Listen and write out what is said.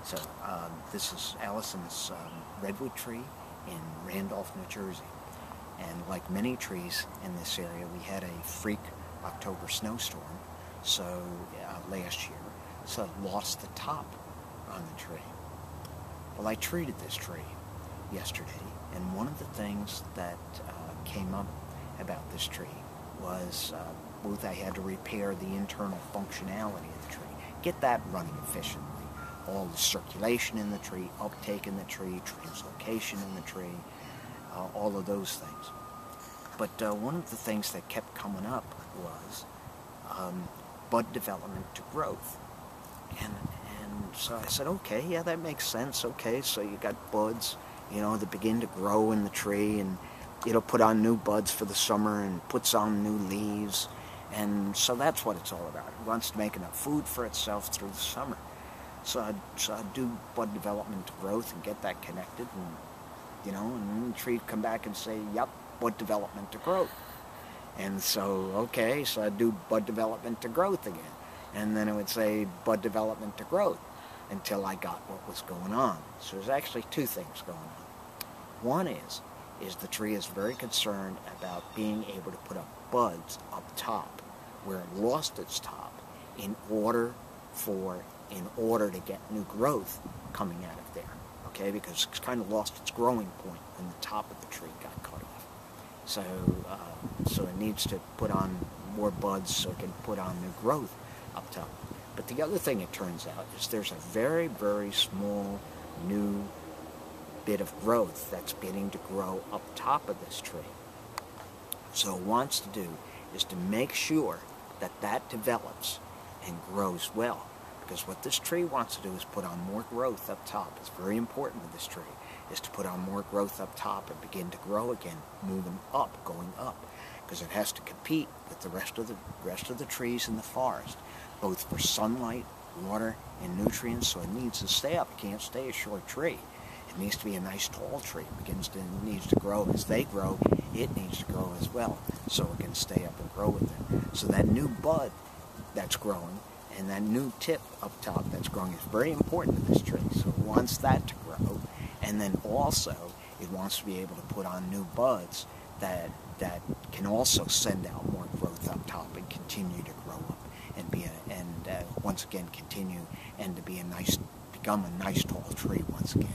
So this is Allison's redwood tree in Randolph, New Jersey. And like many trees in this area, we had a freak October snowstorm last year, so it lost the top on the tree. Well, I treated this tree yesterday, and one of the things that came up about this tree was both I had to repair the internal functionality of the tree, get that running efficiently. All the circulation in the tree, uptake in the tree, translocation in the tree, all of those things. But one of the things that kept coming up was bud development to growth. And so I said, okay, yeah, that makes sense. Okay, so you got buds, that begin to grow in the tree, and it'll put on new buds for the summer and puts on new leaves. And so that's what it's all about. It wants to make enough food for itself through the summer. So I'd do bud development to growth and get that connected, and and the tree would come back and say, yep, bud development to growth. And so, okay, so I'd do bud development to growth again. And then it would say bud development to growth until I got what was going on. So there's actually two things going on. One is the tree is very concerned about being able to put up buds up top where it lost its top in order to get new growth coming out of there, okay? Because it's kind of lost its growing point when the top of the tree got cut off. So it needs to put on more buds so it can put on new growth up top. But the other thing it turns out is there's a very, very small new bit of growth that's beginning to grow up top of this tree. So what it wants to do is to make sure that develops and grows well. Because what this tree wants to do is put on more growth up top. It's very important to this tree, is to put on more growth up top and begin to grow again, moving up, going up. Because it has to compete with the rest of the trees in the forest, both for sunlight, water, and nutrients. So it needs to stay up. It can't stay a short tree. It needs to be a nice tall tree. It needs to grow. As they grow, it needs to grow as well, so it can stay up and grow with them. So that new bud that's growing and that new tip up top that's growing is very important to this tree. So it wants that to grow, and then also it wants to be able to put on new buds that can also send out more growth up top and continue to grow up and once again continue and to become a nice tall tree once again.